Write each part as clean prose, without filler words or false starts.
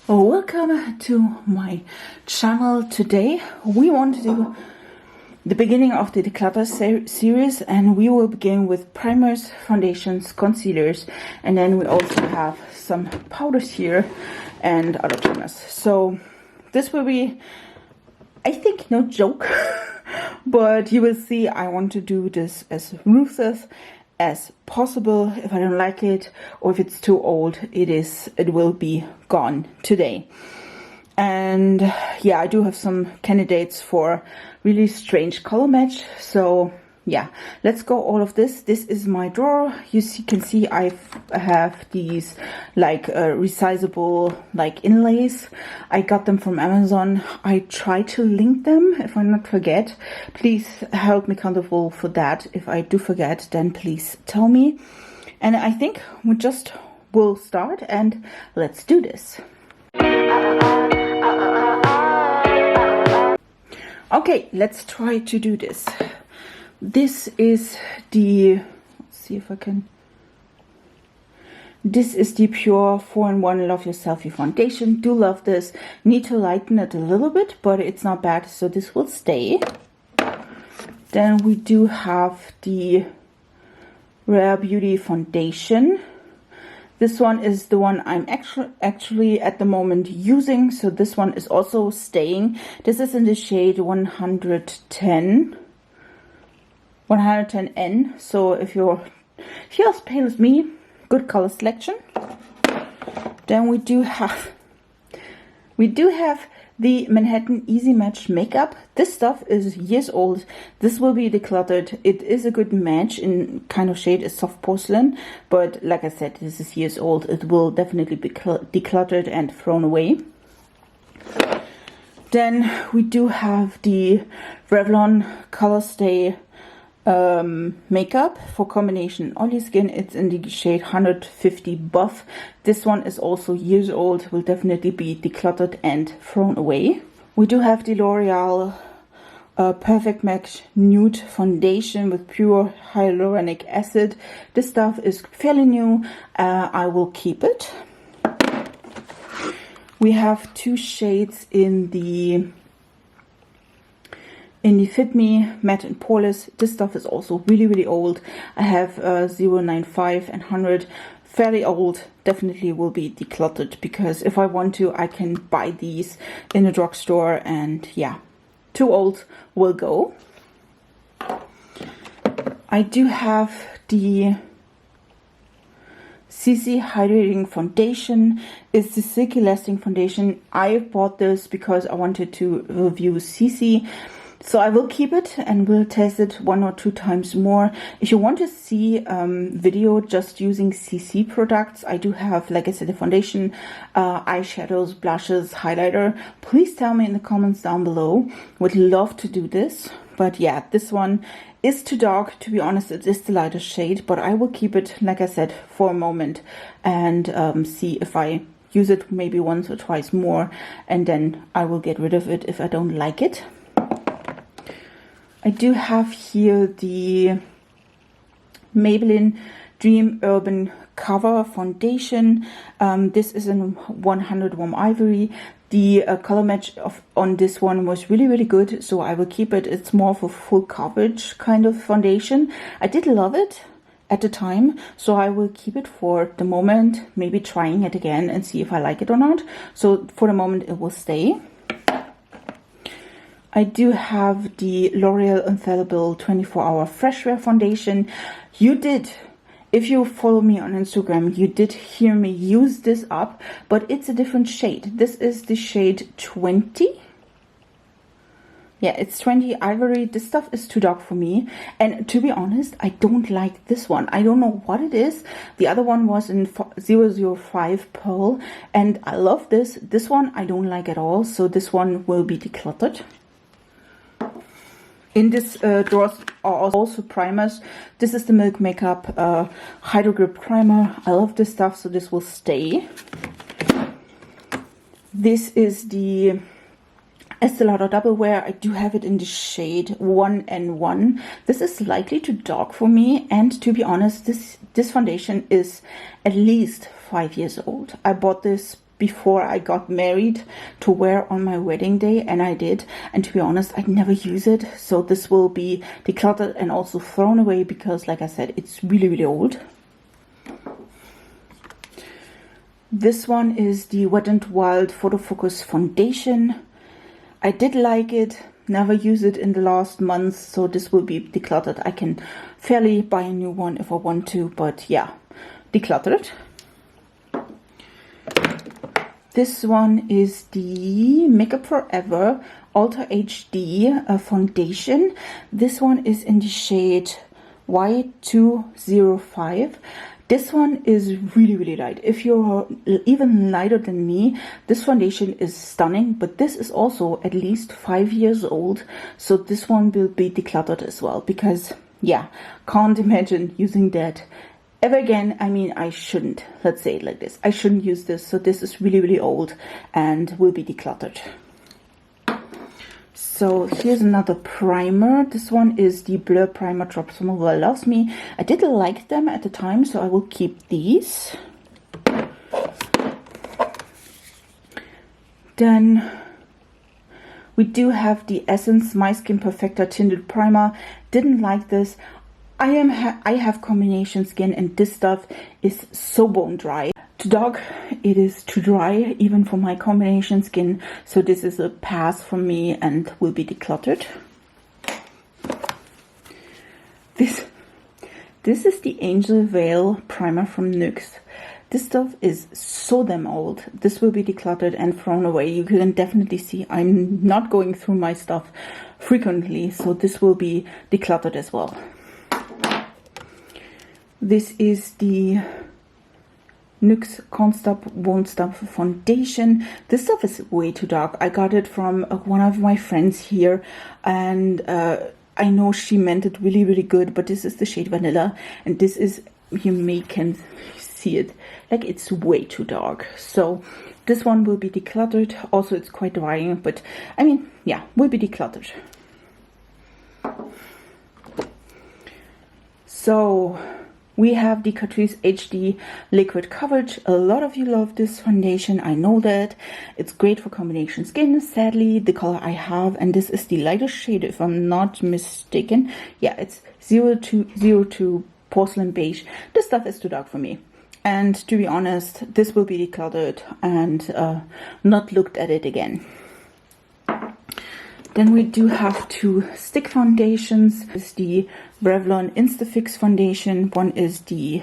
Welcome to my channel. Today we want to do the beginning of the declutter series, and we will begin with primers, foundations, concealers, and then we also have some powders here and other primers. So this will be, I think, no joke, but you will see I want to do this as ruthless as possible. If I don't like it or if it's too old, it will be gone today. And yeah, I do have some candidates for really strange color match. So yeah, let's go all of this. This is my drawer. You can see I have these like resizable like inlays. I got them from Amazon. I try to link them if I not forget. Please help me accountable for that. If I do forget, then please tell me. And I think we just will start and let's do this. Okay, let's try to do this. This is the, let's see if I can, this is the Pure 4-in-1 Love Your Selfie foundation. Do love this. Need to lighten it a little bit, but it's not bad, so this will stay. Then we do have the Rare Beauty foundation. This one is the one I'm actually at the moment using, so this one is also staying. This is in the shade 110N, so if you're as pale as me, good color selection. Then we do have the Manhattan Easy Match makeup. This stuff is years old. This will be decluttered. It is a good match in kind of shade, is soft porcelain, but like I said, this is years old. It will definitely be decluttered and thrown away. Then we do have the Revlon Color Stay makeup for combination oily skin. It's in the shade 150 buff. This one is also years old, will definitely be decluttered and thrown away. We do have the L'Oreal Perfect Match Nude Foundation with pure hyaluronic acid. This stuff is fairly new. I will keep it. We have two shades in the Fit Me Matte and Poreless. This stuff is also really old. I have 095 and 100, fairly old. Definitely will be decluttered, because if I want to, I can buy these in a drugstore, and yeah, too old will go. I do have the CC Hydrating Foundation. It's the Silky Lasting Foundation. I bought this because I wanted to review CC. So I will keep it and will test it 1 or 2 times more. If you want to see video just using CC products, I do have, like I said, the foundation, eyeshadows, blushes, highlighter. Please tell me in the comments down below. Would love to do this. But yeah, this one is too dark. To be honest, it is the lighter shade, but I will keep it, like I said, for a moment and see if I use it maybe 1 or 2 times more, and then I will get rid of it if I don't like it. I do have here the Maybelline Dream Urban Cover Foundation. This is in 100 Warm Ivory. The color match on this one was really good, so I will keep it. It's more of a full coverage kind of foundation. I did love it at the time, so I will keep it for the moment, maybe trying it again and see if I like it or not. So for the moment it will stay. I do have the L'Oreal Infallible 24-Hour Fresh Wear Foundation. You did, if you follow me on Instagram, you did hear me use this up, but it's a different shade. This is the shade 20. Yeah, it's 20 Ivory. This stuff is too dark for me. And to be honest, I don't like this one. I don't know what it is. The other one was in 005 Pearl, and I love this. This one I don't like at all, so this one will be decluttered. In this drawers are also primers. This is the Milk Makeup Hydro Grip Primer. I love this stuff, so this will stay. This is the Estee Lauder Double Wear. I do have it in the shade 1N1. This is slightly too dark for me, and to be honest, this foundation is at least 5 years old. I bought this before I got married to wear on my wedding day, and I did, and to be honest, I never use it, so this will be decluttered and also thrown away because, like I said, it's really old. This one is the Wet n Wild Photo Focus Foundation. I did like it, never use it in the last month, so this will be decluttered. I can fairly buy a new one if I want to, but yeah, decluttered. This one is the Makeup Forever Ultra HD foundation. This one is in the shade Y205. This one is really light. If you're even lighter than me, this foundation is stunning, but this is also at least 5 years old, so this one will be decluttered as well, because yeah, can't imagine using that ever again. I mean, I shouldn't, let's say it like this, I shouldn't use this, so this is really old and will be decluttered. So here's another primer. This one is the Blur Primer Drops from Well Loves Me. I did like them at the time, so I will keep these. Then we do have the Essence My Skin Perfector Tinted Primer. Didn't like this. I have combination skin, and this stuff is so bone dry. To dog, it is too dry even for my combination skin, so this is a pass from me and will be decluttered. This is the Angel Veil primer from NYX. This stuff is so damn old. This will be decluttered and thrown away. You can definitely see I'm not going through my stuff frequently, so this will be decluttered as well. This is the NYX Can't Stop Won't Stop foundation. This stuff is way too dark. I got it from one of my friends here, and I know she meant it really good, but this is the shade Vanilla, and this is, you can see it, like it's way too dark. So this one will be decluttered. Also, it's quite drying, but I mean, yeah, will be decluttered. So we have the Catrice HD Liquid Coverage. A lot of you love this foundation, I know that. It's great for combination skin. Sadly, the color I have, and this is the lightest shade if I'm not mistaken. Yeah, it's 0202 Porcelain Beige. This stuff is too dark for me. And to be honest, this will be decluttered and not looked at it again. Then we do have two stick foundations. This is the Revlon Instafix foundation. One is the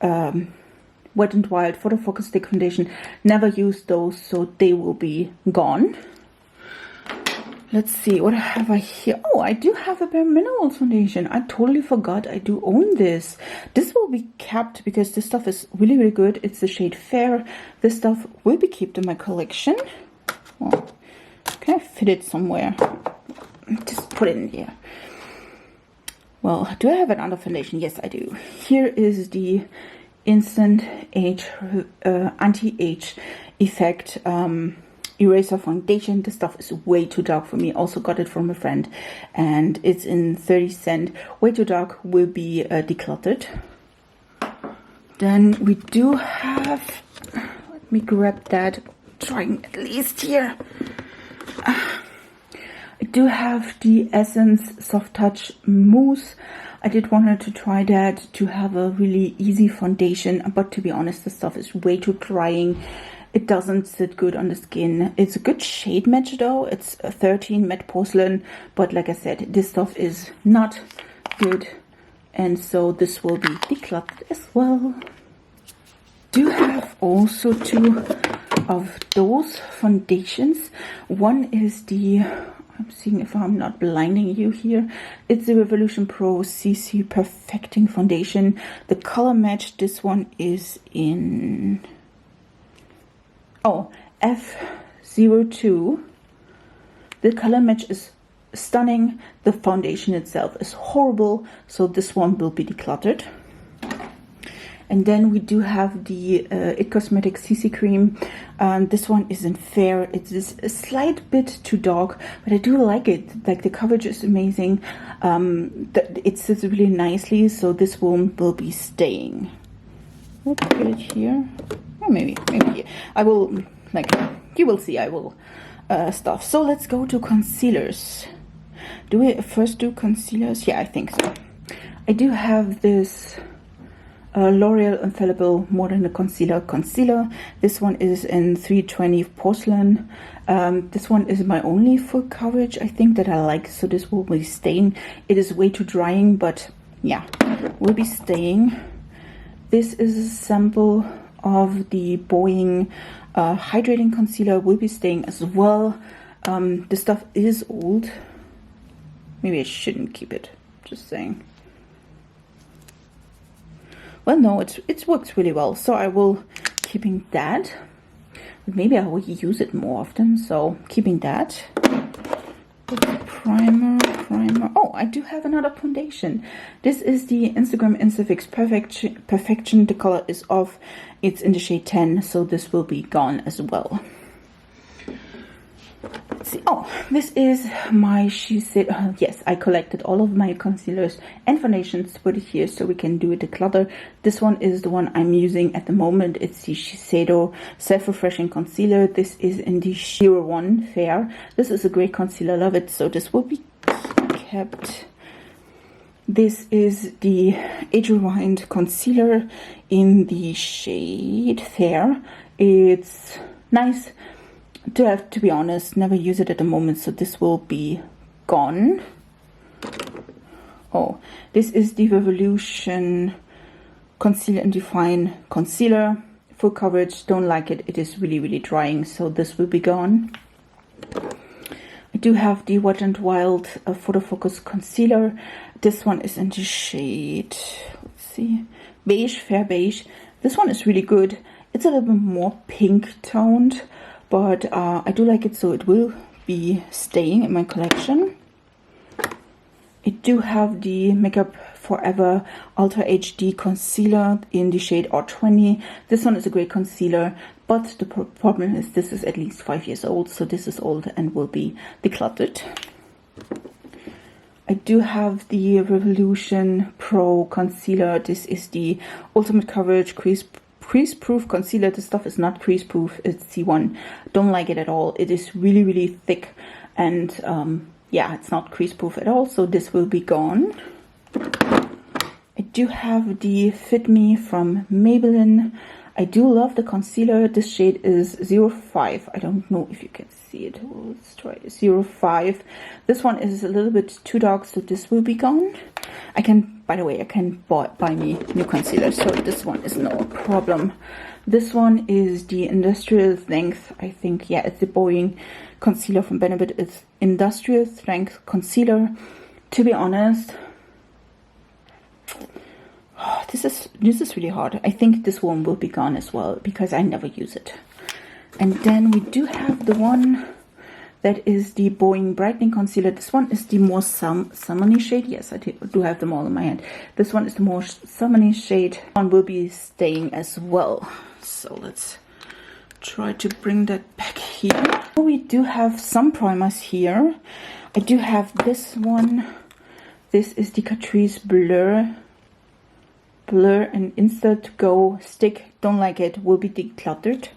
Wet n Wild Photo Focus Stick foundation. Never used those, so they will be gone. Let's see, what have I here? Oh, I do have a Bare Minerals foundation. I totally forgot I do own this. This will be kept because this stuff is really good. It's the shade Fair. This stuff will be kept in my collection. Well, can I fit it somewhere? Just put it in here. Well, do I have an under foundation? Yes, I do. Here is the Instant Age Anti-Age Effect Eraser Foundation. This stuff is way too dark for me. Also got it from a friend, and it's in 30 cent. Way too dark, will be decluttered. Then we do have, let me grab that, trying at least here. I do have the Essence Soft Touch Mousse. I did wanted to try that to have a really easy foundation, but to be honest, the stuff is way too drying. It doesn't sit good on the skin. It's a good shade match though. It's a 13 matte porcelain, but like I said, this stuff is not good, and so this will be decluttered as well. Do have also two of those foundations. One is the, I'm seeing if I'm not blinding you here, it's the Revolution Pro CC Perfecting Foundation. The color match, this one is in F02. The color match is stunning. The foundation itself is horrible, so this one will be decluttered. And then we do have the It Cosmetics CC Cream. This one isn't fair. It's a slight bit too dark, but I do like it. Like, the coverage is amazing. It sits really nicely, so this one will be staying. Let's put it here. maybe I will, like, you will see, I will stuff. So let's go to concealers. Do we first do concealers? Yeah, I think so. I do have this L'Oreal Infallible More Than a Concealer. This one is in 320 porcelain. This one is my only full coverage, I think, that I like, so this will be staying. It is way too drying, but yeah, will be staying. This is a sample of the Boeing hydrating concealer, will be staying as well. This stuff is old. Maybe I shouldn't keep it, just saying. Well, no, it works really well, so I will keeping that. But maybe I will use it more often, so keeping that. Primer. Oh, I do have another foundation. This is the Instagram Instafix Perfection. The color is off. It's in the shade 10, so this will be gone as well. Let's see. Oh, this is my, she said, yes, I collected all of my concealers and foundations to put it here so we can do a declutter. This one is the one I'm using at the moment. It's the Shiseido Self-Refreshing Concealer. This is in the 01 Fair. This is a great concealer, love it. So this will be kept. This is the Age Rewind Concealer in the shade Fair. It's nice. To be honest, never use it at the moment, so this will be gone. Oh, this is the Revolution Conceal and Define Concealer. Full coverage, don't like it. It is really, really drying, so this will be gone. I do have the Wet n Wild Photo Focus Concealer. This one is in the shade, let's see, beige, fair beige. This one is really good. It's a little bit more pink toned, but I do like it, so it will be staying in my collection. I do have the Makeup Forever Ultra HD Concealer in the shade R20. This one is a great concealer, but the problem is this is at least 5 years old, so this is old and will be decluttered. I do have the Revolution Pro Concealer. This is the Ultimate Coverage Crease-proof concealer. This stuff is not crease-proof. It's C1. Don't like it at all. It is really, really thick, and yeah, it's not crease-proof at all. So this will be gone. I do have the Fit Me from Maybelline. I do love the concealer. This shade is 05. I don't know if you can see it. Well, let's try 05. This one is a little bit too dark, so this will be gone. I can, by the way, I can buy me new concealer, so this one is no problem. This one is the Industrial Strength, I think, yeah, it's the Boeing concealer from Benefit. It's Industrial Strength Concealer. To be honest, this is really hard. I think this one will be gone as well, because I never use it. And then we do have the one that is the Boeing Brightening Concealer. This one is the more summery shade. Yes, I do have them all in my hand. This one is the more summery shade. One will be staying as well. So let's try to bring that back here. We do have some primers here. I do have this one. This is the Catrice Blur and Instant Go Stick. Don't like it. Will be decluttered.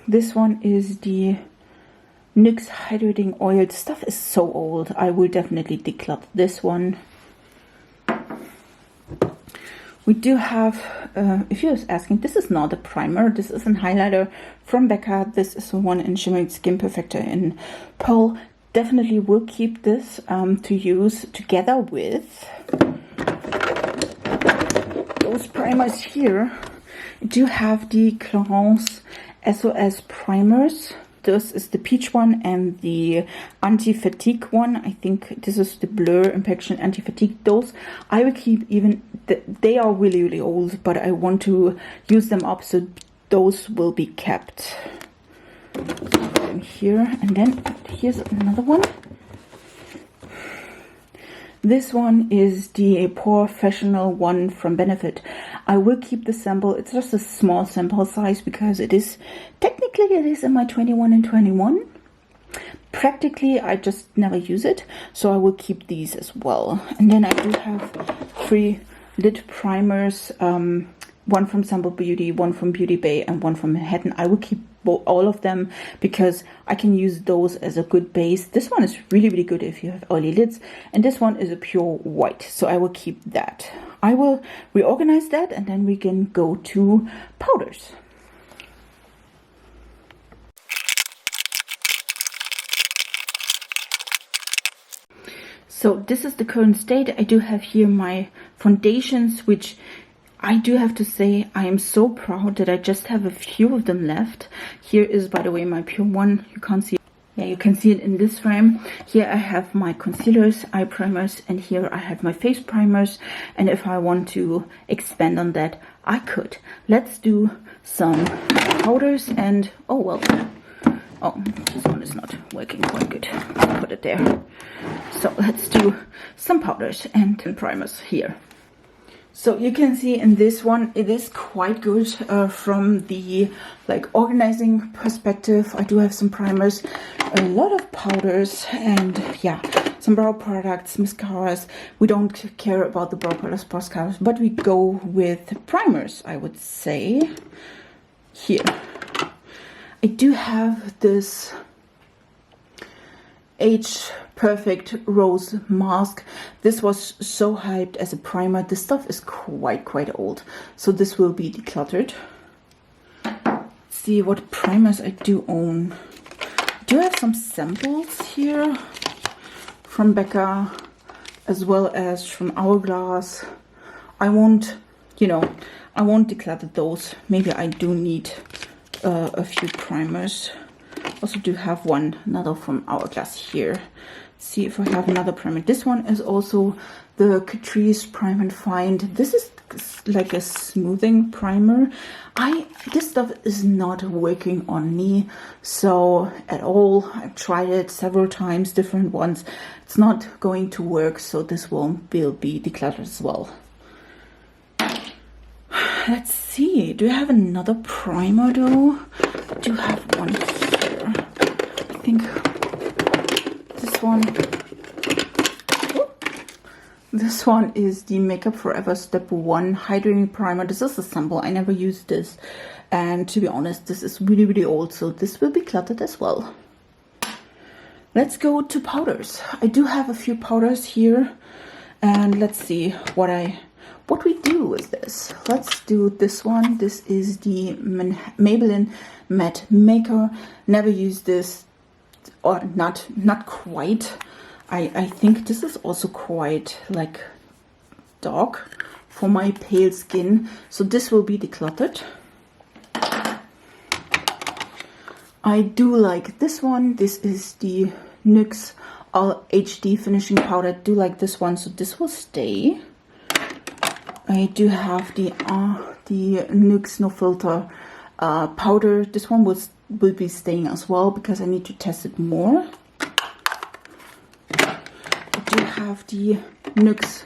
This one is the NYX Hydrating Oil. The stuff is so old. I will definitely declutter this one. We do have, if you're asking, this is not a primer. This is a highlighter from Becca. This is the one in Shimmering Skin Perfector in Pearl. Definitely will keep this to use together with those primers here. I do have the Clarins SOS primers. This is the peach one and the anti-fatigue one. I think this is the Blur Impaction Anti-Fatigue. Those I will keep, even they are really, really old, but I want to use them up, so those will be kept. Here, and then here's another one. This one is the Professional one from Benefit. I will keep the sample. It's just a small sample size because it is in my 21 and 21. Practically, I just never use it, so I will keep these as well. And then I do have 3 lid primers. one from Sample Beauty, one from Beauty Bay, and one from Manhattan. I will keep all of them because I can use those as a good base. This one is really good if you have oily lids, and this one is a pure white, so I will keep that. I will reorganize that, and then we can go to powders. So this is the current state. I do have here my foundations, which I do have to say I am so proud that I just have a few of them left. Here is, by the way, my pure one. You can't see it. Yeah, you can see it in this frame. Here I have my concealers, eye primers, and here I have my face primers. And if I want to expand on that, I could. Let's do some powders and, oh well, oh, this one is not working quite good. I'll put it there. So let's do some powders and primers here. So you can see in this one, it is quite good from the organizing perspective. I do have some primers, a lot of powders, and yeah, some brow products, mascaras. We don't care about the brow products, mascaras, but we go with primers, I would say. Here, I do have this Age Perfect Rose Mask. This was so hyped as a primer. This stuff is quite old, so this will be decluttered. Let's see what primers I do own. I do have some samples here from Becca as well as from Hourglass. I won't declutter those. Maybe I do need a few primers. Also do have another from Hourglass here. See if I have another primer. This one is also the Catrice Prime and Find. This is like a smoothing primer. This stuff is not working on me so at all. I've tried it several times, different ones. It's not going to work, so this will be decluttered as well. Let's see. Do I have another primer though? I do have one here. I think this one. This one is the Makeup Forever Step 1 Hydrating Primer. This is a sample. I never used this. And to be honest, this is really old, so this will be cluttered as well. Let's go to powders. I do have a few powders here. And let's see what we do with this. Let's do this one. This is the Maybelline Matte Maker. Never used this, or not quite. I think this is also quite dark for my pale skin, so this will be decluttered. I do like this one. This is the NYX All HD Finishing Powder. I do like this one, so this will stay. I do have the NYX No Filter powder. This one will be staying as well because I need to test it more. I do have the NYX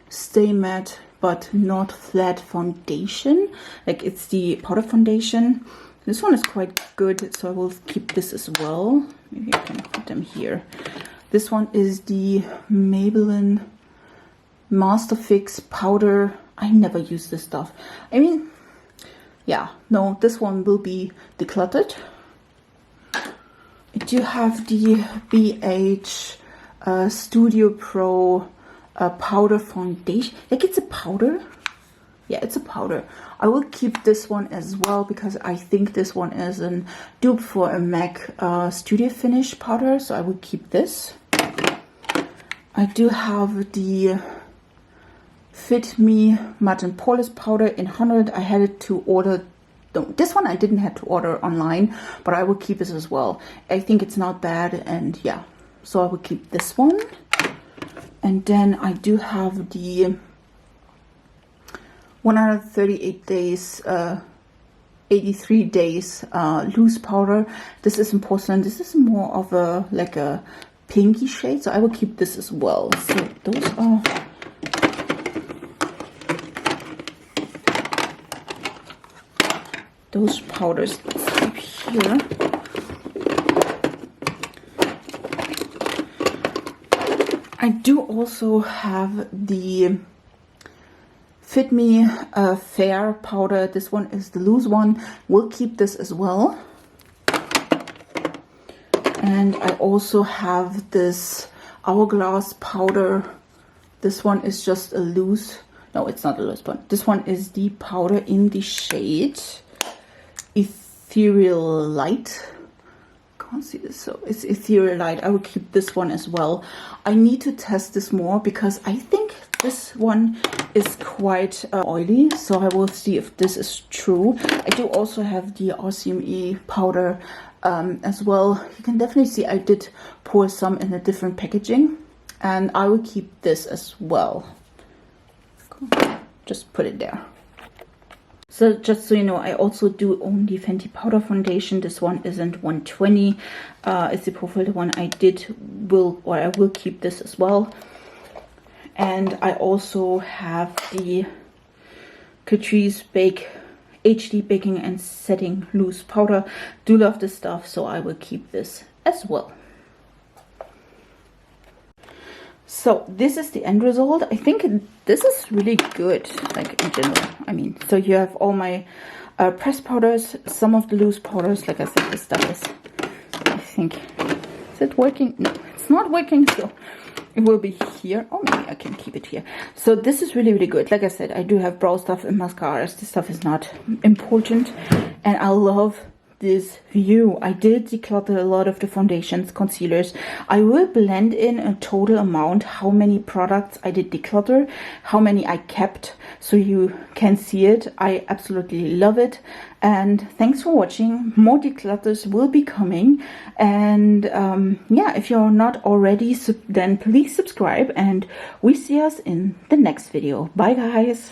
Stay Matte but Not Flat foundation. It's the powder foundation. This one is quite good, so I will keep this as well. Maybe I can put them here. This one is the Maybelline Master Fix powder. I never use this stuff. I mean, yeah, no, this one will be decluttered. I do have the BH Studio Pro powder foundation. It's a powder. Yeah, it's a powder. I will keep this one as well because I think this one is a dupe for a MAC Studio Finish powder, so I will keep this. I do have the Fit Me Matte and Poreless powder in 100. I had it to order. No, this one I didn't have to order online, but I will keep this as well. I think it's not bad, and yeah, so I will keep this one. And then I do have the 138 days, 83 days loose powder. This is in porcelain. This is more of a pinky shade, so I will keep this as well. So those are those powders. Let's keep here. I do also have the Fit Me Fair powder. This one is the loose one. We'll keep this as well. And I also have this Hourglass powder. This one is just a loose, no, it's not a loose one. This one is the powder in the shade Ethereal Light. Can't see this, so it's Ethereal Light. I will keep this one as well. I need to test this more because I think this one is quite oily, so I will see if this is true. I do also have the RCME powder as well. You can definitely see I did pour some in a different packaging, and I will keep this as well. Just put it there. So just so you know, I also do own the Fenty powder foundation. This one isn't 120. It's the profile one I will keep this as well. And I also have the Catrice Bake HD Baking and Setting Loose Powder. Do love this stuff, so I will keep this as well. So this is the end result. I think this is really good, like in general. I mean, so you have all my pressed powders, some of the loose powders. Like I said, this stuff is, I think, is it working? No, it's not working, so it will be here. Oh, maybe I can keep it here. So this is really, really good. Like I said, I do have brow stuff and mascaras. This stuff is not important. And I love this view. I did declutter a lot of the foundations, concealers. I will blend in a total amount, how many products I did declutter, how many I kept, so you can see it. I absolutely love it. And thanks for watching. More declutters will be coming. And yeah, if you're not already, then please subscribe, and we see us in the next video. Bye guys.